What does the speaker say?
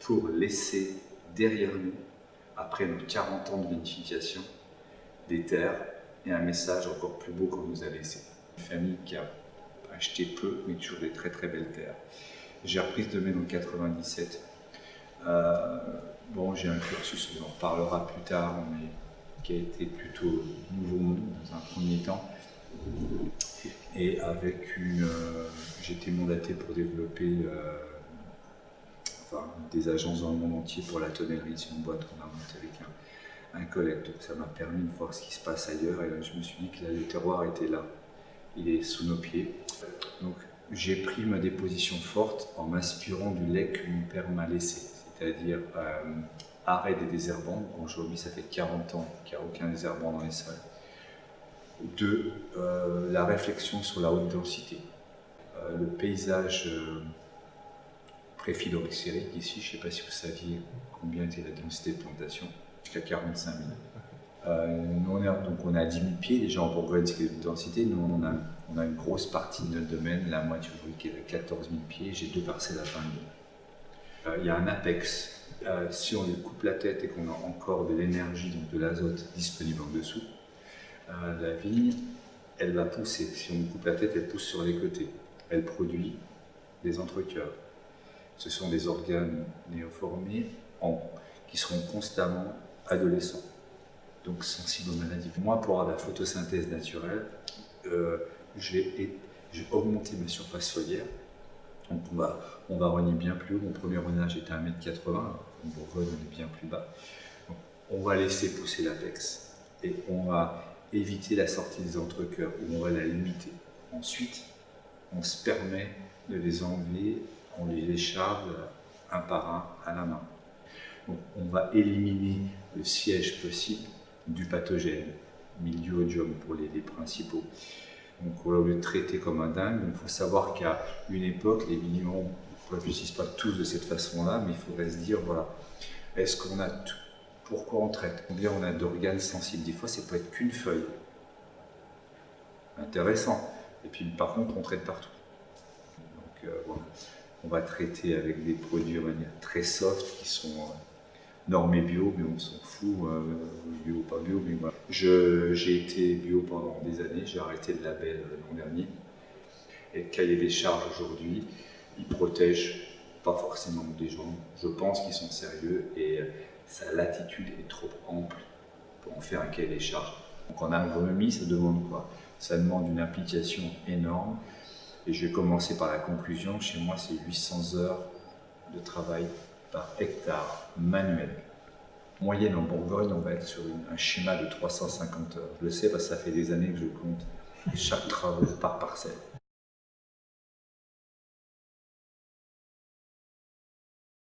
pour laisser derrière nous, après nos 40 ans de vinification, des terres et un message encore plus beau qu'on nous a laissé. Une famille qui a acheté peu, mais toujours des très très belles terres. J'ai repris ce domaine en 97. J'ai un cursus, on en reparlera plus tard, mais qui a été plutôt nouveau monde dans un premier temps. Et avec j'ai été mandaté pour développer des agences dans le monde entier pour la tonnellerie. C'est une boîte qu'on a montée avec un collègue. Donc ça m'a permis de voir ce qui se passe ailleurs. Et là, je me suis dit que là, le terroir était là. Il est sous nos pieds. Donc j'ai pris des positions fortes en m'inspirant du lait que mon père m'a laissé. C'est-à-dire arrêt des désherbants. Aujourd'hui, ça fait 40 ans qu'il n'y a aucun désherbant dans les sols. De la réflexion sur la haute densité. Le paysage pré-phylloxérique ici, je ne sais pas si vous saviez combien était la densité de plantation, jusqu'à 45 000. On a 10 000 pieds déjà en Bourgogne, ce qui est de densité. Nous, on a une grosse partie de notre domaine, la moitié qui est à 14 000 pieds. J'ai 2 parcelles à 20 000. Il y a un apex. Si on lui coupe la tête et qu'on a encore de l'énergie, donc de l'azote disponible en dessous, la vigne, elle va pousser. Si on lui coupe la tête, elle pousse sur les côtés. Elle produit des entrecœurs. Ce sont des organes néoformés qui seront constamment adolescents, donc sensibles aux maladies. Moi, pour avoir de la photosynthèse naturelle, j'ai augmenté ma surface foliaire. Donc on va rogner bien plus haut. Mon premier renage était à 1,80 m, en Bourgogne on est bien plus bas. Donc, on va laisser pousser l'apex et on va éviter la sortie des entrecœurs, ou on va la limiter. Ensuite, on se permet de les enlever, on les écharpe un par un à la main. Donc, on va éliminer le siège possible du pathogène, Mildiouodium pour les principaux. Donc, au lieu de traiter comme un dingue, il faut savoir qu'à une époque, les vignerons ne réfléchissent pas tous de cette façon-là, mais il faudrait se dire, voilà, est-ce qu'on a tout? Pourquoi on traite? Combien on a d'organes sensibles? Des fois, ça peut être qu'une feuille. Intéressant. Et puis, par contre, on traite partout. Donc, voilà. On va traiter avec des produits de manière très soft qui sont normés bio, mais on s'en fout, bio ou pas bio. Mais voilà. J'ai été bio pendant des années, j'ai arrêté le label l'an dernier. Et le cahier des charges aujourd'hui, il protège pas forcément des gens, je pense qu'ils sont sérieux et sa latitude est trop ample pour en faire un cahier des charges. Donc en agronomie, ça demande quoi? Ça demande une implication énorme. Et je vais commencer par la conclusion. Chez moi, c'est 800 heures de travail par hectare manuel. En moyenne, en Bourgogne, on va être sur un schéma de 350 heures. Je le sais parce que ça fait des années que je compte chaque travail par parcelle.